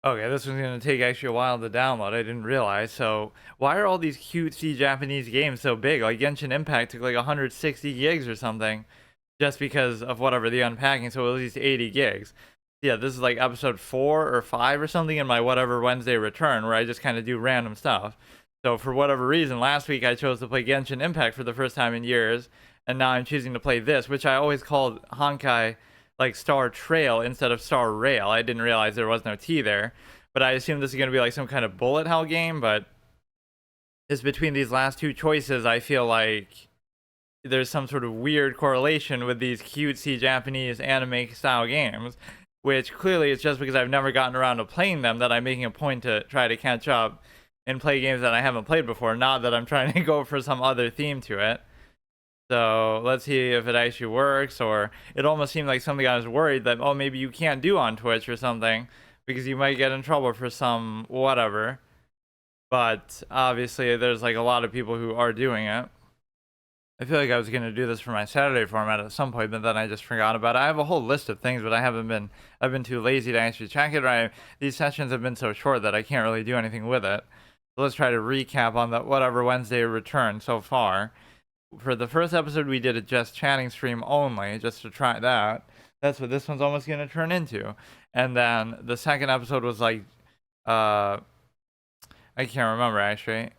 Okay, this one's gonna take actually a while to download. I didn't realize. So, why are all these cutesy Japanese games so big? Like Genshin Impact took like 160 gigs or something, just because of whatever the unpacking. So at least 80 gigs. Yeah, this is like episode 4 or 5 or something in my whatever Wednesday return, where I just kind of do random stuff. So for whatever reason, last week I chose to play Genshin Impact for the first time in years, and now I'm choosing to play this, which I always called Honkai like Star Trail instead of Star Rail. I didn't realize there was no T there, but I assume this is gonna be like some kind of bullet hell game. But it's between these last two choices. I feel like there's some sort of weird correlation with these cutesy Japanese anime style games, which clearly it's just because I've never gotten around to playing them that I'm making a point to try to catch up and play games that I haven't played before, not that I'm trying to go for some other theme to it. So let's see if it actually works, or it almost seemed like something I was worried that, oh, maybe you can't do on Twitch or something because you might get in trouble for some whatever. But obviously, there's like a lot of people who are doing it. I feel like I was going to do this for my Saturday format at some point, but then I just forgot about it. I have a whole list of things, but I've been too lazy to actually check it. These sessions have been so short that I can't really do anything with it. So let's try to recap on the whatever Wednesday return so far. For the first episode, we did a just chatting stream only, just to try that. That's what this one's almost going to turn into. And then the second episode was like, I can't remember actually.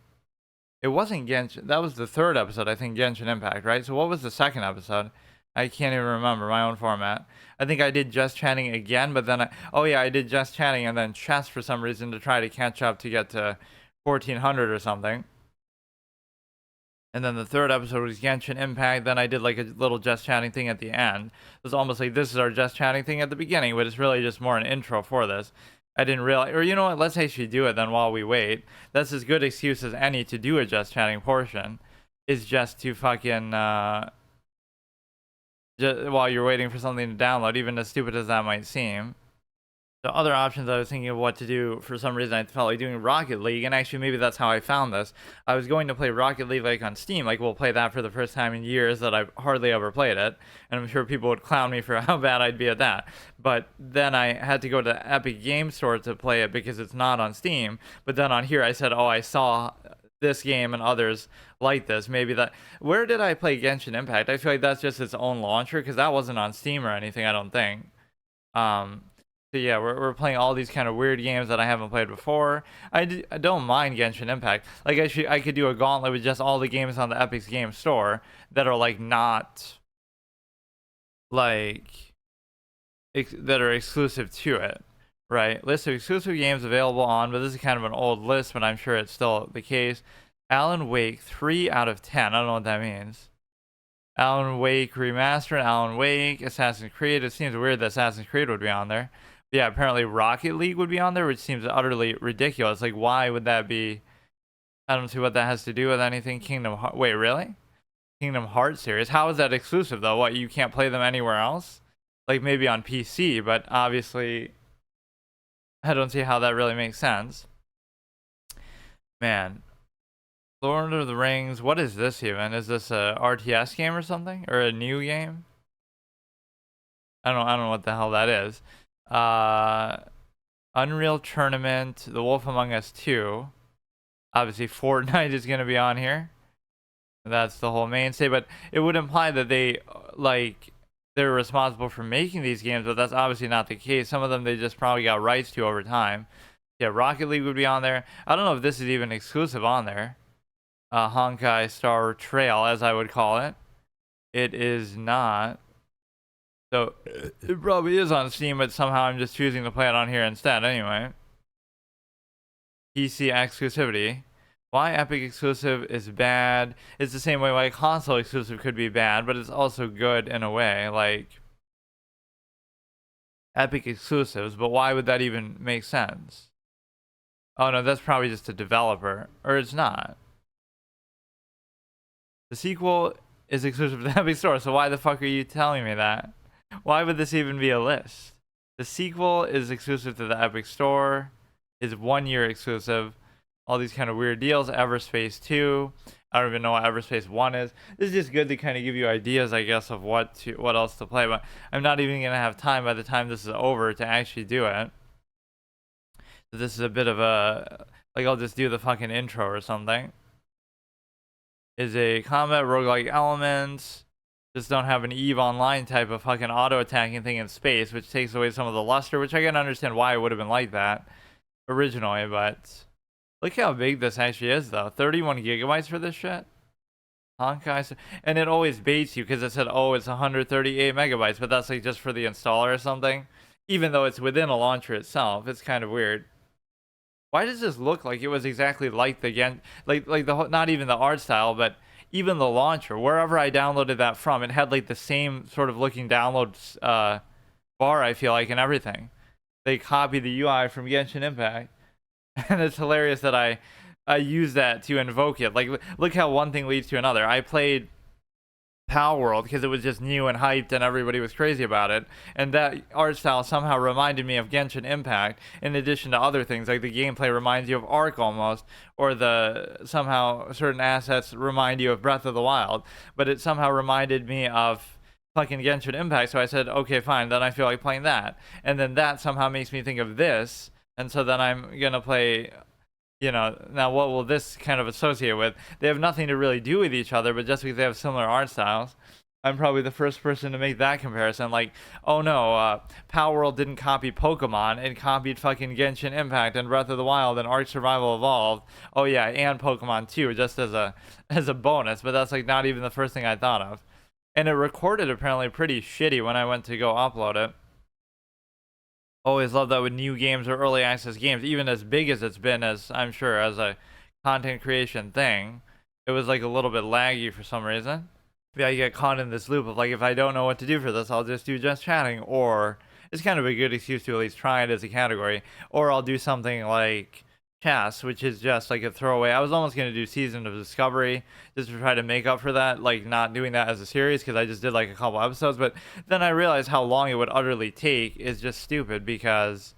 It wasn't Genshin. That was the third episode, I think, Genshin Impact, right? So what was the second episode? I can't even remember my own format. I think I did just chatting again, but then oh yeah, I did just chatting and then chess for some reason to try to catch up to get to 1400 or something. And then the third episode was Genshin Impact. Then I did like a little just chatting thing at the end. It was almost like this is our just chatting thing at the beginning, but it's really just more an intro for this. I didn't realize, or you know what? Let's actually do it then while we wait. That's as good excuse as any to do a just chatting portion. Is just to fucking just while you're waiting for something to download, even as stupid as that might seem. The other options I was thinking of what to do, for some reason I felt like doing Rocket League, and actually maybe that's how I found this. I was going to play Rocket League like on Steam, like we'll play that for the first time in years that I've hardly ever played it, and I'm sure people would clown me for how bad I'd be at that. But then I had to go to the Epic Game Store to play it because it's not on Steam. But then on here I said, oh, I saw this game and others like this. Maybe that. Where did I play Genshin Impact? I feel like that's just its own launcher because that wasn't on Steam or anything, I don't think. Um, so yeah, we're playing all these kind of weird games that I haven't played before. I don't mind Genshin Impact. Like I could do a gauntlet with just all the games on the Epic's Game Store that are like not like that are exclusive to it, right? List of exclusive games available on, but this is kind of an old list, but I'm sure it's still the case. Alan Wake 3 out of 10. I don't know what that means. Alan Wake Remastered, Alan Wake, Assassin's Creed. It seems weird that Assassin's Creed would be on there. But yeah, apparently Rocket League would be on there, which seems utterly ridiculous. Like, why would that be? I don't see what that has to do with anything. Kingdom Hearts. Wait, really? Kingdom Hearts series. How is that exclusive, though? What, you can't play them anywhere else? Like, maybe on PC, but obviously, I don't see how that really makes sense. Man. Lord of the Rings. What is this even? Is this a RTS game or something? Or a new game? I don't know what the hell that is. Unreal Tournament, The Wolf Among Us 2. Obviously, Fortnite is going to be on here. That's the whole mainstay, but it would imply that they're responsible for making these games, but that's obviously not the case. Some of them they just probably got rights to over time. Yeah, Rocket League would be on there. I don't know if this is even exclusive on there. Honkai Star Trail, as I would call it. It is not. So it probably is on Steam, but somehow I'm just choosing to play it on here instead anyway. PC exclusivity. Why Epic exclusive is bad. It's the same way why console exclusive could be bad, but it's also good in a way. Like Epic exclusives, but why would that even make sense? Oh no, that's probably just a developer. Or it's not. The sequel is exclusive to the Epic Store, so why the fuck are you telling me that? Why would this even be a list? The sequel is exclusive to the Epic Store, is 1 year exclusive. All these kind of weird deals. Everspace 2. I don't even know what Everspace 1 is. This is just good to kind of give you ideas, I guess, of what else to play. But I'm not even going to have time by the time this is over to actually do it. This is a bit of a, like, I'll just do the fucking intro or something. Is a combat roguelike element. Just don't have an EVE Online type of fucking auto-attacking thing in space, which takes away some of the luster, which I can understand why it would have been like that originally, but look how big this actually is, though. 31 gigabytes for this shit? Honkai, and it always baits you because it said, oh, it's 138 megabytes, but that's like just for the installer or something. Even though it's within a launcher itself, it's kind of weird. Why does this look like it was exactly like the like the not even the art style, but even the launcher? Wherever I downloaded that from, it had like the same sort of looking download bar, I feel like, and everything. They copied the UI from Genshin Impact, and it's hilarious that I use that to invoke it. Like, look how one thing leads to another. I played Power World because it was just new and hyped and everybody was crazy about it, and that art style somehow reminded me of Genshin Impact, in addition to other things like the gameplay reminds you of Ark almost, or the somehow certain assets remind you of Breath of the Wild, but it somehow reminded me of fucking Genshin Impact. So I said, okay, fine, then I feel like playing that, and then that somehow makes me think of this, and so then I'm gonna play, now what will this kind of associate with? They have nothing to really do with each other, but just because they have similar art styles, I'm probably the first person to make that comparison. Like, oh no, Power World didn't copy Pokemon, it copied fucking Genshin Impact and Breath of the Wild and Ark Survival Evolved. Oh yeah, and Pokemon too, just as a bonus, but that's like not even the first thing I thought of. And it recorded apparently pretty shitty when I went to go upload it. Always love that with new games or early access games, even as big as it's been, as I'm sure as a content creation thing, it was like a little bit laggy for some reason. Yeah, you get caught in this loop of like, if I don't know what to do for this, I'll just do just chatting, or it's kind of a good excuse to at least try it as a category, or I'll do something like chess, which is just like a throwaway. I was almost going to do Season of Discovery just to try to make up for that, like not doing that as a series because I just did like a couple episodes, but then I realized how long it would utterly take is just stupid because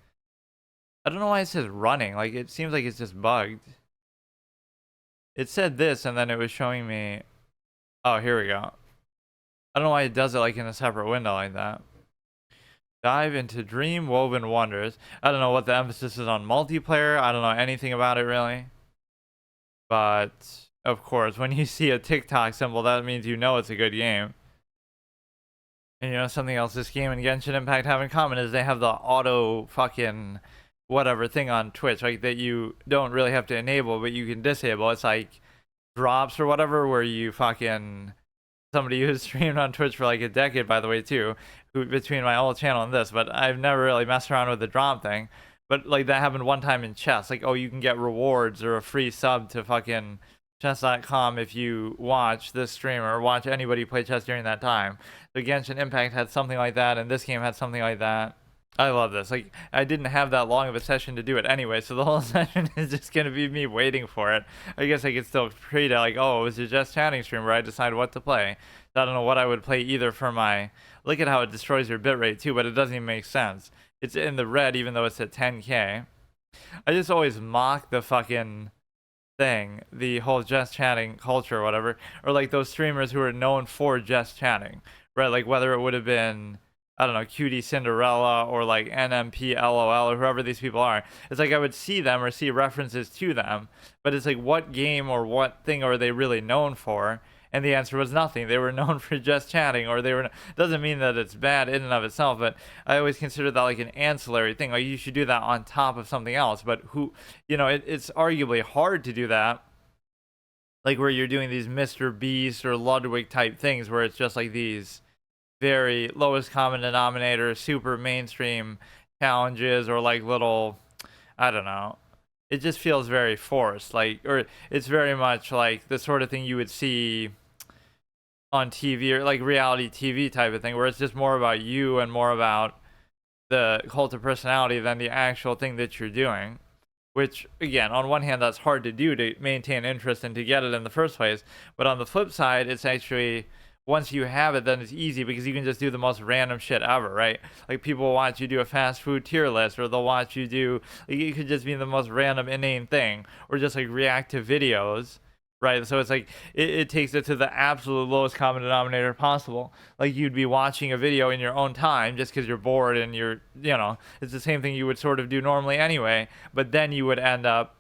I don't know why it says running. Like, it seems like it's just bugged. It said this and then it was showing me, oh, here we go. I don't know why it does it like in a separate window like that. Dive into Dream Woven Wonders. I don't know what the emphasis is on multiplayer. I don't know anything about it really. But of course, when you see a TikTok symbol, that means you know it's a good game. And something else this game and Genshin Impact have in common is they have the auto fucking whatever thing on Twitch, like that you don't really have to enable, but you can disable. It's like drops or whatever, where you fucking, somebody who's streamed on Twitch for like a decade, by the way, too, between my old channel and this, but I've never really messed around with the drop thing. But like that happened one time in chess, like, oh, you can get rewards or a free sub to fucking chess.com if you watch this streamer or watch anybody play chess during that time. So Genshin Impact had something like that, and this game had something like that. I love this. Like, I didn't have that long of a session to do it anyway, so the whole session is just gonna be me waiting for it. I guess I could still treat it like, oh, it was a just chatting stream where I decide what to play. So I don't know what I would play either for my, look at how it destroys your bitrate too, but it doesn't even make sense. It's in the red even though it's at 10K. I just always mock the fucking thing, the whole just chatting culture or whatever, or like those streamers who are known for just chatting, right? Like whether it would have been, I don't know, Cutie Cinderella or like NMP LOL or whoever these people are. It's like I would see them or see references to them, but it's like, what game or what thing are they really known for? And the answer was nothing. They were known for just chatting, or they were. Doesn't mean that it's bad in and of itself, but I always consider that like an ancillary thing. Like, you should do that on top of something else. But it's arguably hard to do that. Like where you're doing these Mr. Beast or Ludwig type things, where it's just like these very lowest common denominator, super mainstream challenges, or like little, I don't know. It just feels very forced, like, or it's very much like the sort of thing you would see on TV or like reality TV type of thing, where it's just more about you and more about the cult of personality than the actual thing that you're doing. Which, again, on one hand, that's hard to do to maintain interest and to get it in the first place. But on the flip side, it's actually, once you have it, then it's easy because you can just do the most random shit ever, right? Like, people will watch you do a fast food tier list, or they'll watch you do, like, it could just be the most random inane thing, or just like react to videos, right? So it's like it takes it to the absolute lowest common denominator possible. Like you'd be watching a video in your own time just because you're bored and it's the same thing you would sort of do normally anyway, but then you would end up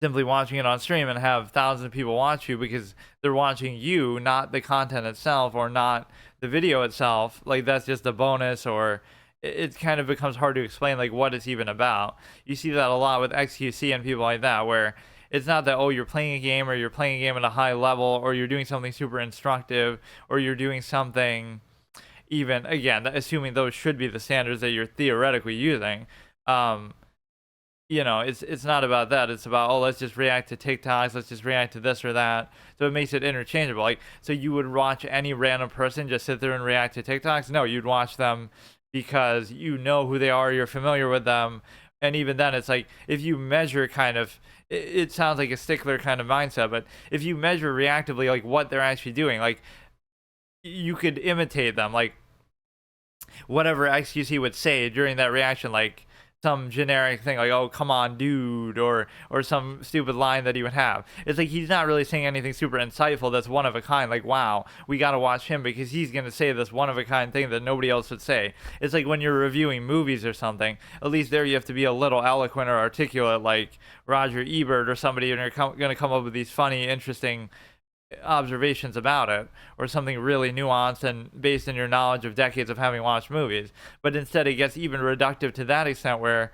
simply watching it on stream and have thousands of people watch you because they're watching you, not the content itself or not the video itself. Like that's just a bonus, or it kind of becomes hard to explain like what it's even about. You see that a lot with XQC and people like that, where it's not that, oh, you're playing a game, or you're playing a game at a high level, or you're doing something super instructive, or you're doing something, even again assuming those should be the standards that you're theoretically using. It's not about that. It's about, oh, let's just react to TikToks, let's just react to this or that. So it makes it interchangeable. Like, so you would watch any random person just sit there and react to TikToks? No, you'd watch them because you know who they are, you're familiar with them. And even then, it's like, if you measure kind of, it sounds like a stickler kind of mindset, but if you measure reactively, like what they're actually doing, like you could imitate them, like whatever XQC would say during that reaction, like some generic thing like, oh, come on, dude, or some stupid line that he would have. It's like he's not really saying anything super insightful that's one of a kind, like, wow, we got to watch him because he's going to say this one of a kind thing that nobody else would say. It's like when you're reviewing movies or something, at least there you have to be a little eloquent or articulate like Roger Ebert or somebody, and you're going to come up with these funny, interesting observations about it, or something really nuanced and based in your knowledge of decades of having watched movies. But instead it gets even reductive to that extent where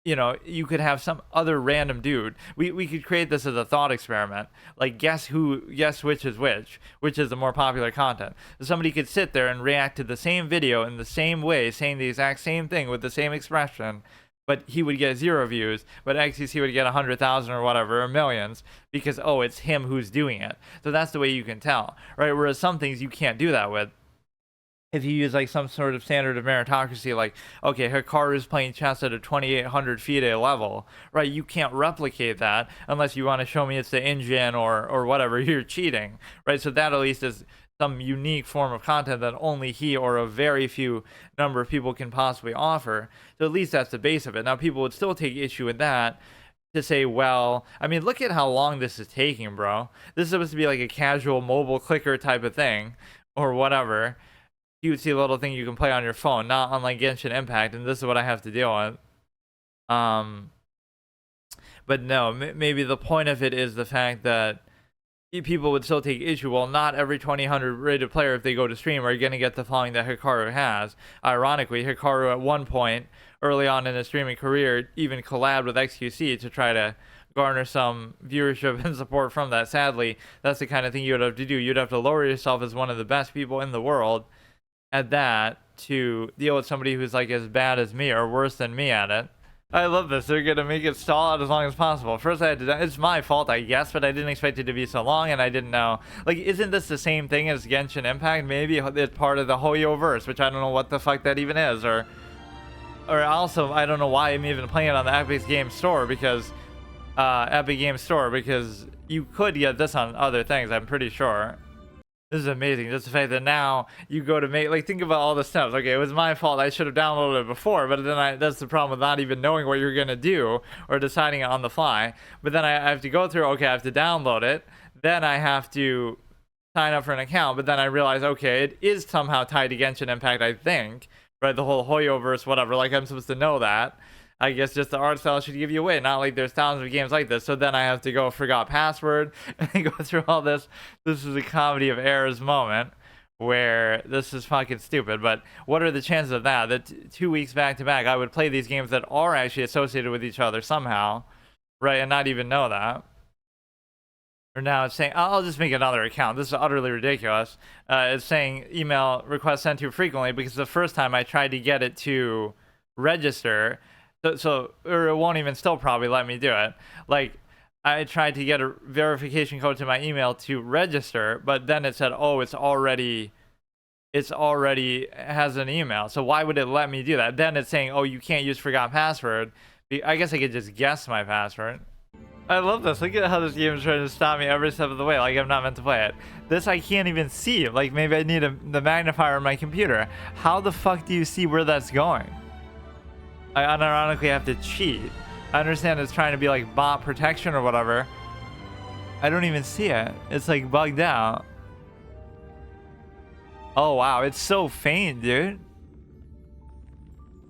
you could have some other random dude. We could create this as a thought experiment, like guess which is the more popular content. So somebody could sit there and react to the same video in the same way, saying the exact same thing with the same expression, but he would get 0 views, but XQC would get 100,000 or whatever, or millions, because, oh, it's him who's doing it. So that's the way you can tell, right? Whereas some things you can't do that with. If you use like some sort of standard of meritocracy, like, okay, Hikaru's playing chess at a 2,800 feet a level, right? You can't replicate that unless you want to show me it's the engine or whatever, you're cheating, right? So that at least is some unique form of content that only he or a very few number of people can possibly offer. So at least that's the base of it. Now, people would still take issue with that to say, well, I mean, look at how long this is taking, bro. This is supposed to be like a casual mobile clicker type of thing or whatever. You would see a little thing you can play on your phone, not on like Genshin Impact, and this is what I have to deal with. But no, maybe the point of it is the fact that people would still take issue. Well, not every 2,000 rated player, if they go to stream, are going to get the following that Hikaru has. Ironically, Hikaru at one point early on in his streaming career even collabed with XQC to try to garner some viewership and support from that. Sadly, that's the kind of thing you would have to do. You'd have to lower yourself as one of the best people in the world at that to deal with somebody who's like as bad as me or worse than me at it. I love this. They're going to make it stall out as long as possible. First, I had to... It's my fault, I guess, but I didn't expect it to be so long, and I didn't know. Like, isn't this the same thing as Genshin Impact? Maybe it's part of the Hoyo-verse, which I don't know what the fuck that even is. Or also, I don't know why I'm even playing it on the Epic Games Store, because... Epic Games Store, because you could get this on other things, I'm pretty sure. This is amazing. Just the fact that now you go to make, like, think about all the steps. Okay, it was my fault. I should have downloaded it before, but then that's the problem with not even knowing what you're going to do or deciding it on the fly. But then I have to go through, okay, I have to download it. Then I have to sign up for an account. But then I realize, okay, it is somehow tied to Genshin Impact, I think. Right, the whole Hoyo-verse, whatever. Like, I'm supposed to know that. I guess just the art style should give you away. Not like there's thousands of games like this. So then I have to go forgot password and go through all this. This is a comedy of errors moment where this is fucking stupid. But what are the chances of that? That 2 weeks back to back, I would play these games that are actually associated with each other somehow, right? And not even know that. Or now it's saying, I'll just make another account. This is utterly ridiculous. It's saying email request sent too frequently because the first time I tried to get it to register, or it won't even still probably let me do it. Like, I tried to get a verification code to my email to register, but then it said, oh, it's already has an email. So why would it let me do that? Then it's saying, oh, you can't use forgot password. I guess I could just guess my password. I love this. Look at how this game is trying to stop me every step of the way, like I'm not meant to play it. This I can't even see. Like, maybe I need the magnifier on my computer. How the fuck do you see where that's going? I unironically have to cheat. I understand it's trying to be like bot protection or whatever, I don't even see it. It's like bugged out. Oh wow, it's so faint, dude.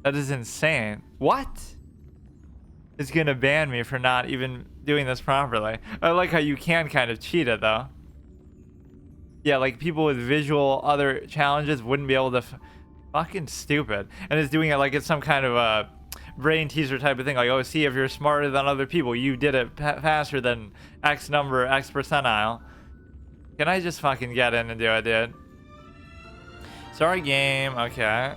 That is insane. What? It's gonna ban me for not even doing this properly. I like how you can kind of cheat it though. Yeah, like people with visual other challenges wouldn't be able to. Fucking stupid. And it's doing it like it's some kind of a brain teaser type of thing. Like, oh, see if you're smarter than other people. You did it faster than X number, X percentile. Can I just fucking get in and do it, dude? Sorry, game. Okay.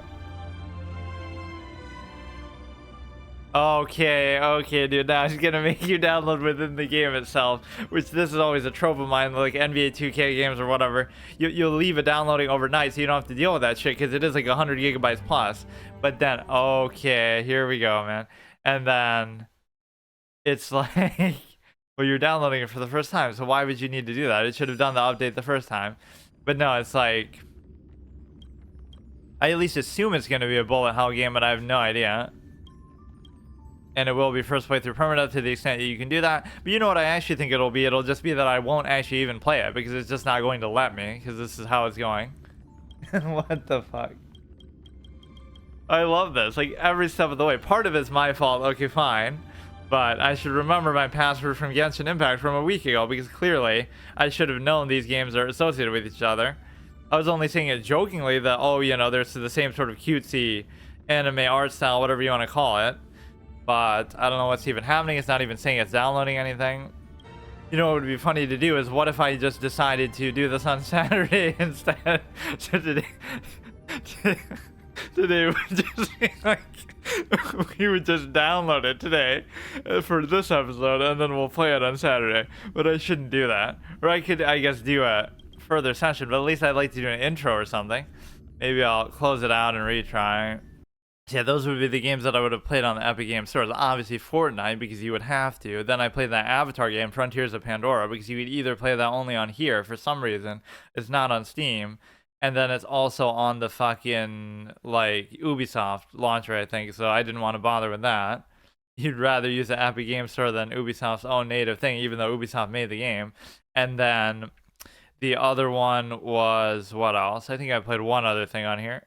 Okay, dude. Now it's gonna make you download within the game itself, which this is always a trope of mine, like NBA 2K games or whatever. You'll leave it downloading overnight, so you don't have to deal with that shit because it is like 100 gigabytes plus. But then, okay, here we go, man. And then it's like, well, you're downloading it for the first time, so why would you need to do that? It should have done the update the first time. But no, it's like, I at least assume it's gonna be a bullet hell game, but I have no idea. And it will be first playthrough permadeath to the extent that you can do that. But you know what I actually think it'll be? It'll just be that I won't actually even play it because it's just not going to let me because this is how it's going. What the fuck? I love this. Like every step of the way. Part of it's my fault. Okay, fine. But I should remember my password from Genshin Impact from a week ago because clearly I should have known these games are associated with each other. I was only saying it jokingly that, oh, you know, there's the same sort of cutesy anime art style, whatever you want to call it. But I don't know what's even happening. It's not even saying it's downloading anything. You know what would be funny to do is what if I just decided to do this on Saturday instead? So today would just be like, we would just download it today for this episode and then we'll play it on Saturday. But I shouldn't do that. Or I could, I guess, do a further session, but at least I'd like to do an intro or something. Maybe I'll close it out and retry. Yeah, those would be the games that I would have played on the Epic Games Store. Obviously Fortnite, because you would have to. Then I played that Avatar game, Frontiers of Pandora, because you could either play that only on here for some reason. It's not on Steam. And then it's also on the fucking, like, Ubisoft launcher, I think. So I didn't want to bother with that. You'd rather use the Epic Games Store than Ubisoft's own native thing, even though Ubisoft made the game. And then the other one was, what else? I think I played one other thing on here.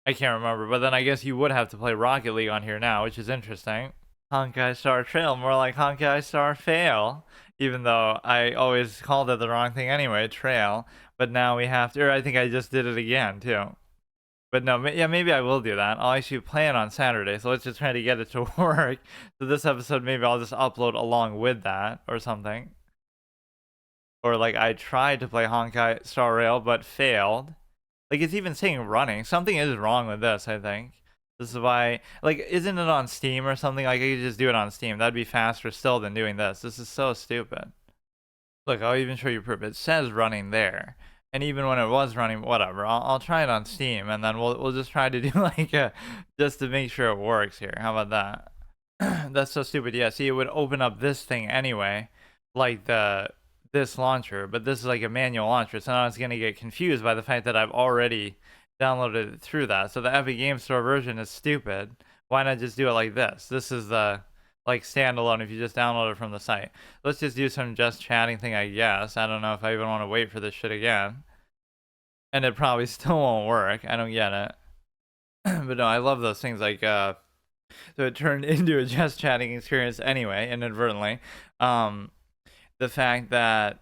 I can't remember, but then I guess you would have to play Rocket League on here now, which is interesting. Honkai Star Trail, more like Honkai Star Fail, even though I always called it the wrong thing anyway, Trail. But now we have to, or I think I just did it again too. But no, yeah, maybe I will do that. I'll actually play it on Saturday, so let's just try to get it to work. So this episode, maybe I'll just upload along with that or something. Or like I tried to play Honkai Star Rail, but failed. Like, it's even saying running. Something is wrong with this, I think. This is why... Like, isn't it on Steam or something? Like, I could just do it on Steam. That'd be faster still than doing this. This is so stupid. Look, I'll even show you proof. It says running there. And even when it was running, whatever. I'll try it on Steam, and then we'll just try to do, like, just to make sure it works here. How about that? That's so stupid. Yeah, see, it would open up this thing anyway. Like, this launcher, but this is like a manual launcher, so now it's going to get confused by the fact that I've already downloaded it through that. So the Epic Games Store version is stupid. Why not just do it like this? This is the like standalone if you just download it from the site. Let's just do some just chatting thing, I guess. I don't know if I even want to wait for this shit again. And it probably still won't work. I don't get it. But no, I love those things like so it turned into a just chatting experience anyway, inadvertently. The fact that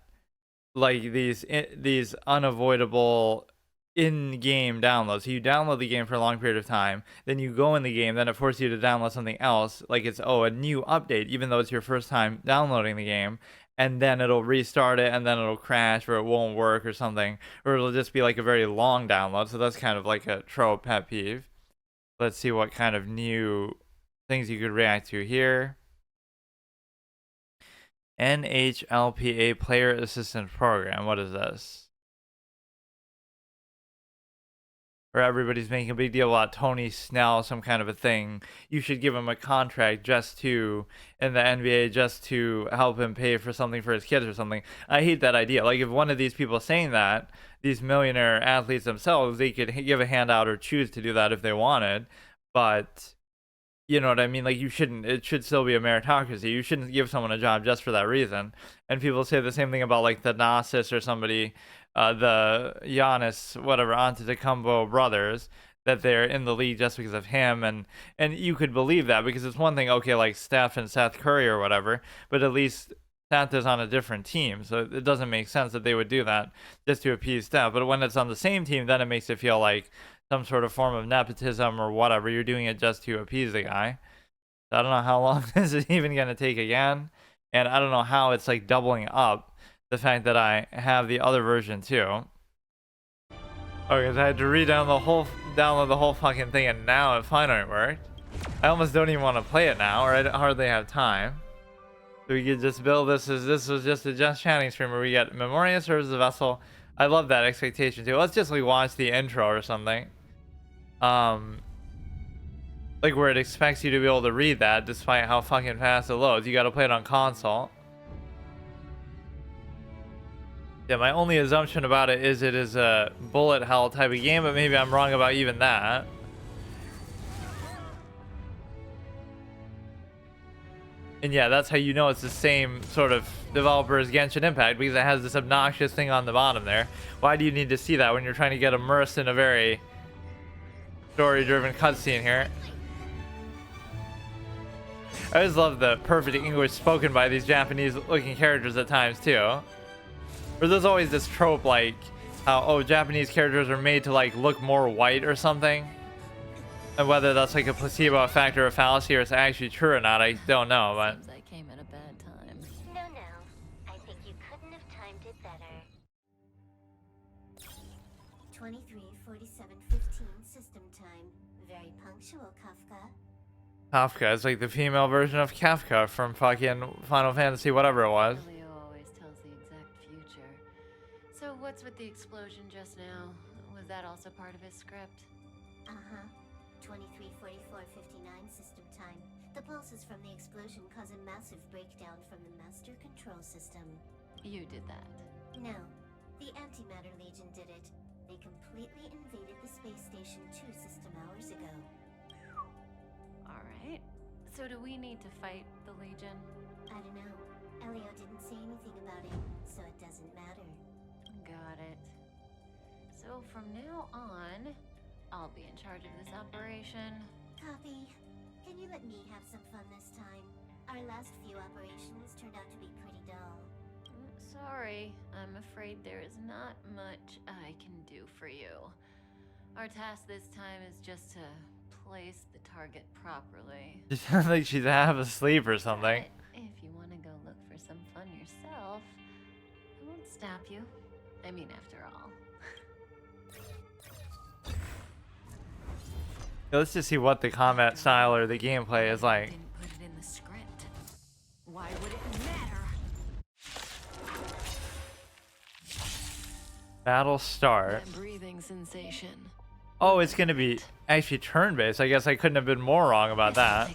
like these unavoidable in-game downloads. So you download the game for a long period of time, then you go in the game, then it forces you to download something else, like it's a new update, even though it's your first time downloading the game, and then it'll restart it, and then it'll crash, or it won't work, or something, or it'll just be like a very long download. So that's kind of like a trope pet peeve. Let's see what kind of new things you could react to here. NHLPA Player Assistance Program. What is this? Where everybody's making a big deal about Tony Snell, some kind of a thing. You should give him a contract just to, in the NBA, just to help him pay for something for his kids or something. I hate that idea. Like, if one of these people saying that, these millionaire athletes themselves, they could give a handout or choose to do that if they wanted. But You know what I mean? Like, you shouldn't, it should still be a meritocracy. You shouldn't give someone a job just for that reason. And people say the same thing about like the Gnosis or somebody, the Giannis, whatever, Antetokounmpo brothers, that they're in the league just because of him. And you could believe that because it's one thing, okay, like Steph and Seth Curry or whatever, but at least Seth is on a different team. So it doesn't make sense that they would do that just to appease Steph. But when it's on the same team, then it makes it feel like some sort of form of nepotism or whatever. You're doing it just to appease the guy. So I don't know how long this is even going to take again. And I don't know how it's like doubling up the fact that I have the other version too. Okay, so I had to download the whole fucking thing, and now it finally worked. I almost don't even want to play it now, or I hardly have time. So we could just build this as this was just a Just Chatting stream where we get Memoria serves as a vessel. I love that expectation too. Let's just like watch the intro or something. Like where it expects you to be able to read that despite how fucking fast it loads. You gotta play it on console. Yeah, my only assumption about it is a bullet hell type of game, but maybe I'm wrong about even that. And yeah, that's how you know it's the same sort of developer as Genshin Impact, because it has this obnoxious thing on the bottom there. Why do you need to see that when you're trying to get immersed in a very story-driven cutscene here? I just love the perfect English spoken by these Japanese-looking characters at times too. Or there's always this trope like how, oh, Japanese characters are made to like look more white or something. And whether that's like a placebo effect or a fallacy or it's actually true or not, I don't know, but... Seems I came at a bad time. No. I think you couldn't have timed it better. 23:47:15 system time. Very punctual, Kafka. Kafka is like the female version of Kafka from fucking Final Fantasy, whatever it was. Leo always tells the exact future. So what's with the explosion just now? Was that also part of his script? Uh-huh. 23:44:59 system time. The pulses from the explosion cause a massive breakdown from the master control system. You did that. No, the Antimatter Legion did it. They completely invaded the space station 2 system hours ago. Alright. So do we need to fight the Legion? I don't know. Elio didn't say anything about it, so it doesn't matter. Got it. So from now on, I'll be in charge of this operation. Copy. Can you let me have some fun this time? Our last few operations turned out to be pretty dull. Sorry, I'm afraid there is not much I can do for you. Our task this time is just to place the target properly. It sounds like she's half asleep or something. But if you want to go look for some fun yourself, I won't stop you. I mean, after all. Let's just see what the combat style or the gameplay is like. Didn't put it in the script. Why would it matter? Battle start. That breathing sensation. Oh, it's gonna be actually turn-based. I guess I couldn't have been more wrong about that.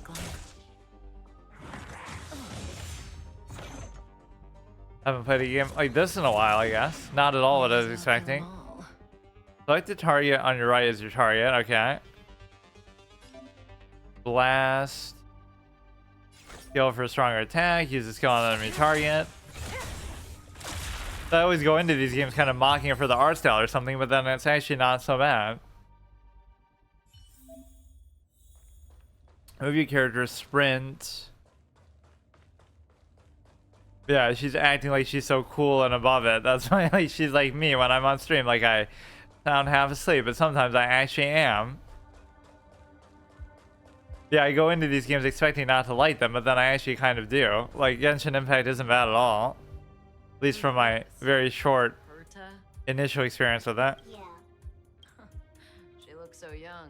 Haven't played a game like this in a while, I guess. Not at all what I was expecting. Select the target on your right as your target. Okay. Blast. Skill for a stronger attack. Use the skill on an enemy target. I always go into these games kind of mocking it for the art style or something, but then it's actually not so bad. Move your character, sprint. Yeah, she's acting like she's so cool and above it. That's why like, she's like me when I'm on stream. Like I sound half asleep, but sometimes I actually am. Yeah, I go into these games expecting not to like them, but then I actually kind of do. Like, Genshin Impact isn't bad at all. At least from my very short initial experience with that. Yeah. She looks so young.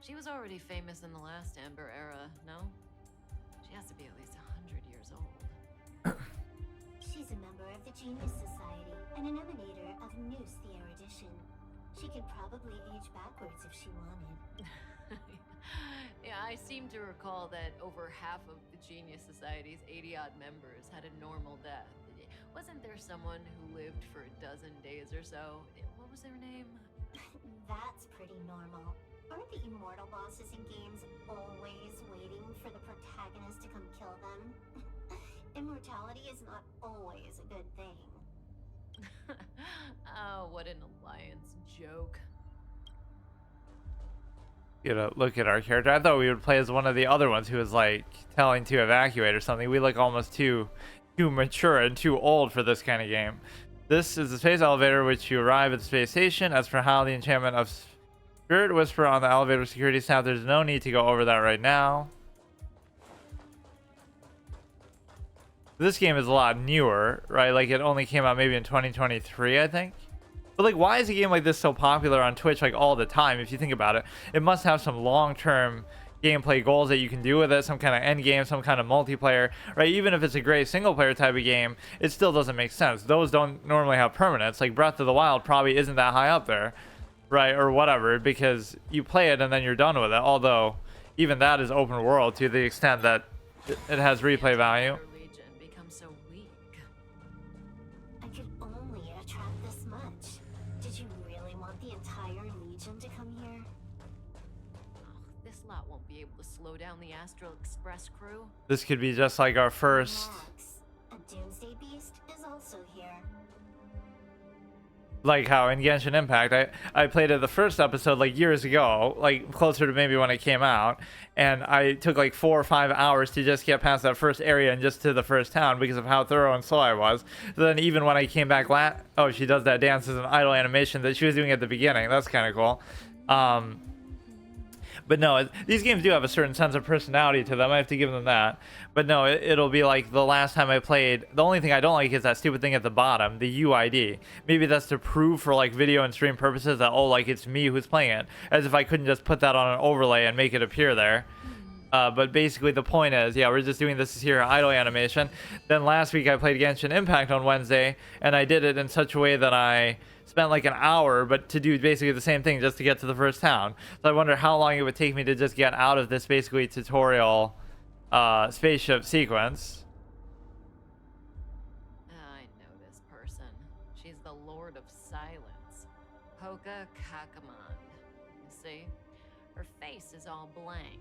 She was already famous in the last Amber era, no? She has to be at least 100 years old. She's a member of the Genius Society and an emanator of Noose the Erudition. She could probably age backwards if she wanted. Yeah, I seem to recall that over half of the Genius Society's 80-odd members had a normal death. Wasn't there someone who lived for a dozen days or so? What was their name? That's pretty normal. Aren't the immortal bosses in games always waiting for the protagonist to come kill them? Immortality is not always a good thing. Oh, what an alliance joke. You know, look at our character. I thought we would play as one of the other ones who was like telling to evacuate or something. We look almost too mature and too old for this kind of game. This is the space elevator which you arrive at the space station. As for how the enchantment of Spirit Whisper on the elevator security staff, there's no need to go over that right now. This game is a lot newer, right? Like it only came out maybe in 2023, I think. But like, why is a game like this so popular on Twitch like all the time? If you think about it, it must have some long-term gameplay goals that you can do with it, some kind of end game, some kind of multiplayer, right? Even if it's a great single-player type of game, it still doesn't make sense. Those don't normally have permanence. Like Breath of the Wild probably isn't that high up there, right? Or whatever, because you play it and then you're done with it. Although even that is open world to the extent that it has replay value. Legion becomes so weak. I could only attract this much. Did you really want the entire Legion to come here? This lot won't be able to slow down the Astral Express crew. This could be just like our first, Max, a Doomsday Beast, is also here. like how in Genshin Impact, I played it the first episode like years ago, like closer to maybe when it came out, and I took like 4 or 5 hours to just get past that first area and just to the first town because of how thorough and slow I was. So then even when I came back oh, she does that dance as an idle animation that she was doing at the beginning. That's kind of cool. But no, these games do have a certain sense of personality to them. I have to give them that. But no, it'll be like the last time I played. The only thing I don't like is that stupid thing at the bottom, the UID. Maybe that's to prove for like video and stream purposes that, oh, like it's me who's playing it. As if I couldn't just put that on an overlay and make it appear there. But basically the point is, yeah, we're just doing this here idle animation. Then last week I played Genshin Impact on Wednesday, and I did it in such a way that I spent like an hour, but to do basically the same thing just to get to the first town. So I wonder how long it would take me to just get out of this basically tutorial spaceship sequence. I know this person. She's the Lord of Silence, Hoka Kakamand. You see, her face is all blank.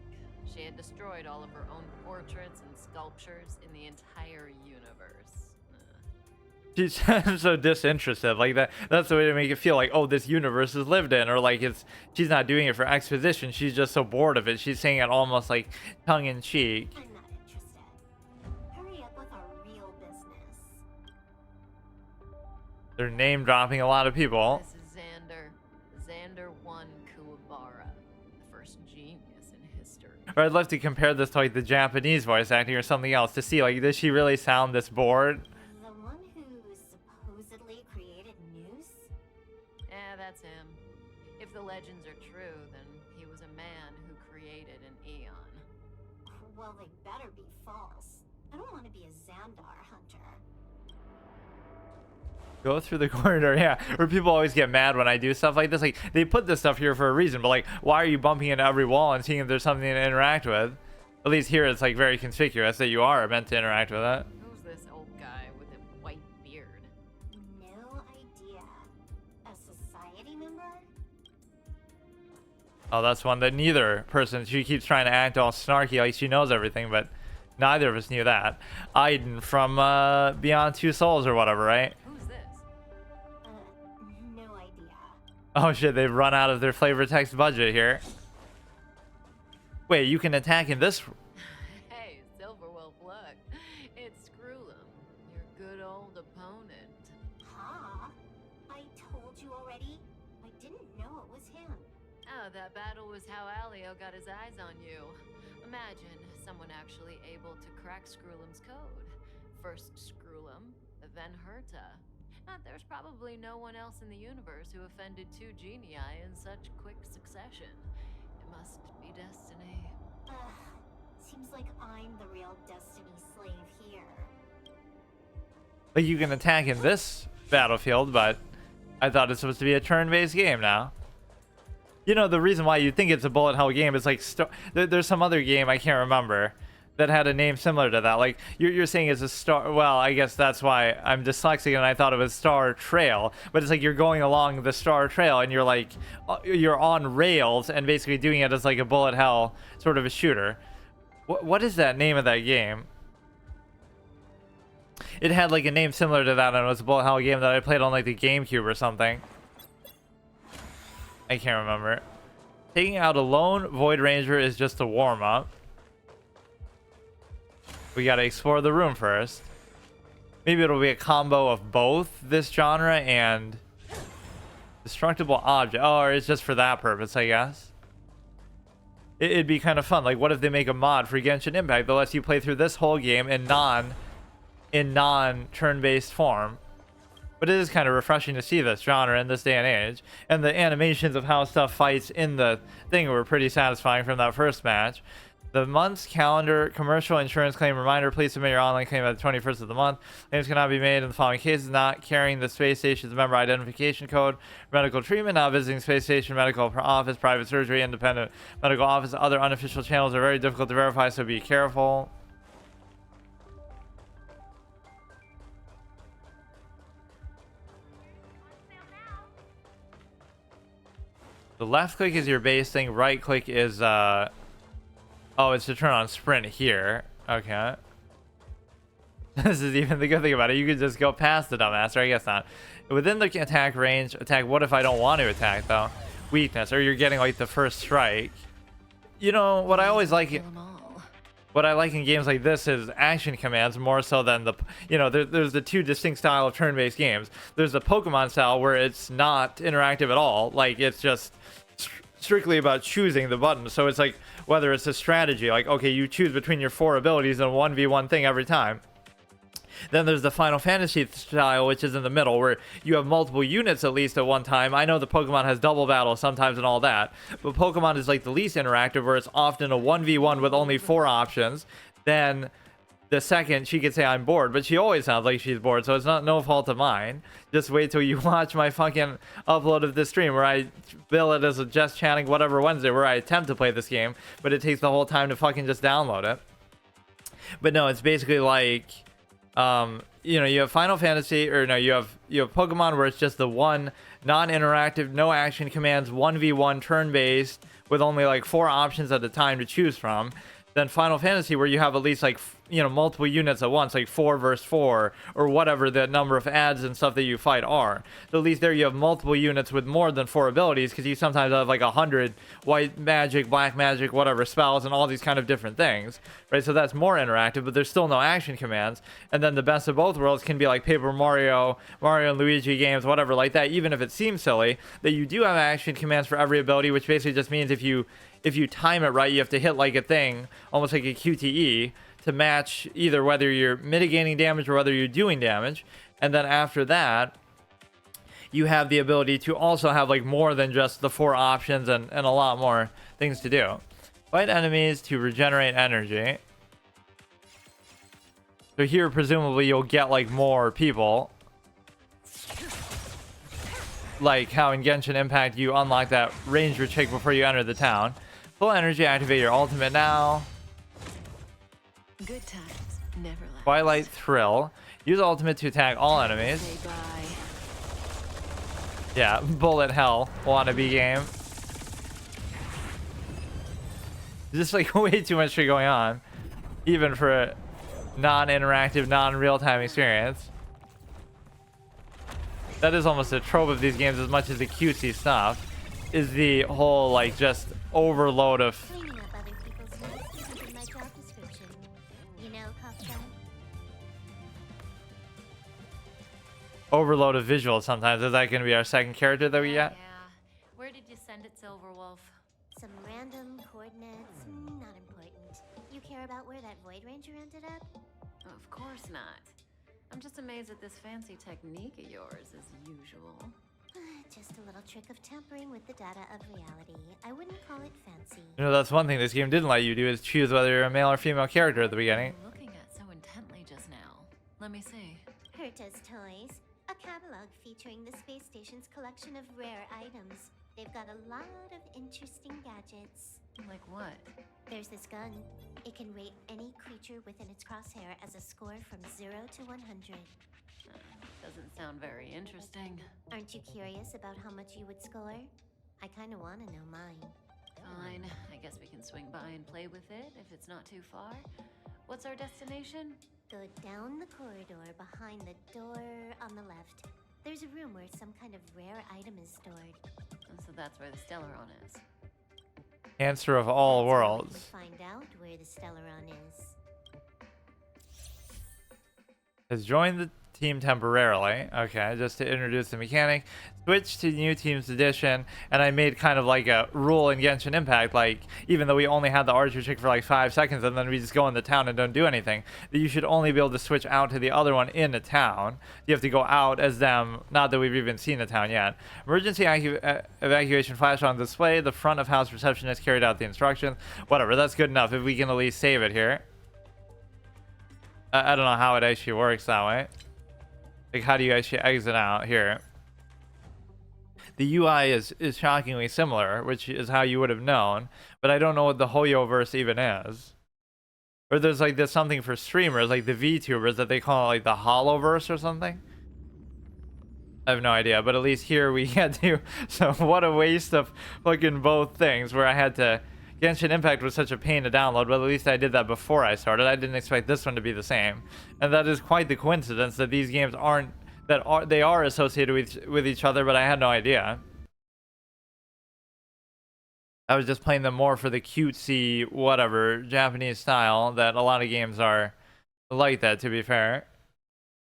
She had destroyed all of her own portraits and sculptures in the entire universe. She's so disinterested, like that's the way to make it feel like, oh, this universe is lived in, or like she's not doing it for exposition, she's just so bored of it, she's saying it almost like tongue-in-cheek. I'm not interested. Hurry up with our real business. They're name dropping a lot of people. This is Xander 1 Kuwabara, the first genius in history. Or I'd love to compare this to like the Japanese voice acting or something else to see like, does she really sound this bored? The one who supposedly created Noose? Yeah, that's him. If the legends are true, then he was a man who created an eon. Well, they better be false. I don't want to be a Xandar hunter. Go through the corridor, yeah. Where people always get mad when I do stuff like this. Like, they put this stuff here for a reason, but like, why are you bumping into every wall and seeing if there's something to interact with? At least here it's like very conspicuous that you are meant to interact with it. Who's this old guy with a white beard? No idea. A society member? Oh, that's one that neither person, she keeps trying to act all snarky like she knows everything, but neither of us knew that. Aiden from Beyond Two Souls or whatever, right? Who's this? No idea. Oh shit, they've run out of their flavor text budget here. Wait, you can attack in this. Hey, Silverwell Plug. It's Screwlum, your good old opponent. Huh? I told you already? I didn't know it was him. Oh, that battle was how Alio got his eyes on you. Imagine someone actually able to crack Screwlum's code. First Screwlum, then Herta. There's probably no one else in the universe who offended 2 genii in such quick succession. It must be destiny. Seems like I'm the real Destiny slave here. Like, you can attack in this battlefield, but I thought it's supposed to be a turn-based game now. You know, the reason why you think it's a bullet hell game is like, there's some other game, I can't remember, that had a name similar to that. Like you're saying it's a star. Well, I guess that's why I'm dyslexic and I thought it was Star Trail. But it's like you're going along the Star Trail and you're like you're on rails and basically doing it as like a bullet hell sort of a shooter. What is that name of that game? It had like a name similar to that, and it was a bullet hell game that I played on like the GameCube or something. I can't remember. Taking out a lone Void Ranger is just a warm up. We gotta explore the room first. Maybe it'll be a combo of both this genre and destructible object. Oh, or it's just for that purpose, I guess. It'd be kind of fun. Like, what if they make a mod for Genshin Impact that lets you play through this whole game in non turn-based form? But it is kind of refreshing to see this genre in this day and age. And the animations of how stuff fights in the thing were pretty satisfying from that first match. The month's calendar, commercial insurance claim reminder, please submit your online claim by the 21st of the month. Claims cannot be made in the following cases: not carrying the space station's member identification code, medical treatment, not visiting space station medical office, private surgery, independent medical office. Other unofficial channels are very difficult to verify, so be careful. The left click is your base thing, right click is oh, it's to turn on sprint here. Okay. This is even the good thing about it. You can just go past the dumbass, or I guess not. Within the attack range, attack. What if I don't want to attack, though? Weakness, or you're getting, like, the first strike. You know, what I always like... What I like in games like this is action commands more so than the... You know, there's the two distinct style of turn-based games. There's the Pokemon style where it's not interactive at all. Like, it's just strictly about choosing the button. So it's like... Whether it's a strategy, like, okay, you choose between your 4 abilities and a 1v1 thing every time. Then there's the Final Fantasy style, which is in the middle, where you have multiple units at least at one time. I know the Pokemon has double battle sometimes and all that, but Pokemon is like the least interactive, where it's often a 1v1 with only 4 options. Then the second she could say I'm bored, but she always sounds like she's bored, so it's not no fault of mine. Just wait till you watch my fucking upload of this stream where I bill it as a just chatting whatever Wednesday, where I attempt to play this game, but it takes the whole time to fucking just download it. But no, it's basically like you know, you have Final Fantasy, or no, you have Pokemon where it's just the one non-interactive, no action commands, 1v1 turn-based with only like 4 options at a time to choose from. Then Final Fantasy, where you have at least like, you know, multiple units at once, like 4 versus 4, or whatever the number of adds and stuff that you fight are. So at least there you have multiple units with more than 4 abilities, because you sometimes have like 100 white magic, black magic, whatever spells, and all these kind of different things, right? So that's more interactive, but there's still no action commands. And then the best of both worlds can be like Paper Mario, Mario and Luigi games, whatever like that, even if it seems silly, that you do have action commands for every ability, which basically just means if you time it right, you have to hit like a thing, almost like a QTE, to match either whether you're mitigating damage or whether you're doing damage. And then after that, you have the ability to also have like more than just the 4 options and a lot more things to do. Fight enemies to regenerate energy. So here, presumably, you'll get like more people. Like how in Genshin Impact, you unlock that ranger chick before you enter the town. Full energy, activate your ultimate now. Good times never last. Twilight Thrill. Use ultimate to attack all enemies. Say bye. Yeah, bullet hell wannabe game. Just like way too much shit going on, even for a non-interactive, non-real-time experience. That is almost a trope of these games, as much as the cutesy stuff is the whole like just overload of Cleaning up other people's notes isn't in my job description. You know, Kafka? overload of visuals sometimes. Is that going to be our second character that we get? Yeah. Where did you send it, Silverwolf? Some random coordinates, not important. You care about where that Void Ranger ended up? Of course not. I'm just amazed at this fancy technique of yours, as usual. Just a little trick of tampering with the data of reality. I wouldn't call it fancy. You know, that's one thing this game didn't let you do, is choose whether you're a male or female character at the beginning. Looking at so intently just now. Let me see. Herta's Toys, a catalog featuring the space station's collection of rare items. They've got a lot of interesting gadgets. Like what? There's this gun. It can rate any creature within its crosshair as a score from 0 to 100. Doesn't sound very interesting. Aren't you curious about how much you would score? I kind of want to know mine. Fine, I guess we can swing by and play with it if it's not too far. What's our destination? Go down the corridor behind the door on the left. There's a room where some kind of rare item is stored. So that's where the Stellaron is. Answer of all That's how we worlds. can find out where the Stellaron is. Has joined the team temporarily. Okay, just to introduce the mechanic. Switch to new team's edition, and I made kind of like a rule in Genshin Impact, like even though we only had the archer chick for like 5 seconds and then we just go in the town and don't do anything, that you should only be able to switch out to the other one in a town. You have to go out as them, not that we've even seen the town yet. Emergency evacuation flash on display. The front of house receptionist carried out the instructions. Whatever, that's good enough if we can at least save it here. I don't know how it actually works that way. Like, how do you actually exit out here? The UI is shockingly similar, which is how you would have known, but I don't know what the Hoyoverse even is. Or there's like this something for streamers, like the VTubers, that they call it like the Holoverse or something. I have no idea, but at least here we had to. So what a waste of fucking both things, where I had to. Genshin Impact was such a pain to download, but at least I did that before I started. I didn't expect this one to be the same, and that is quite the coincidence that these games aren't. They are associated with each other, but I had no idea. I was just playing them more for the cutesy, whatever, Japanese style that a lot of games are like that, to be fair.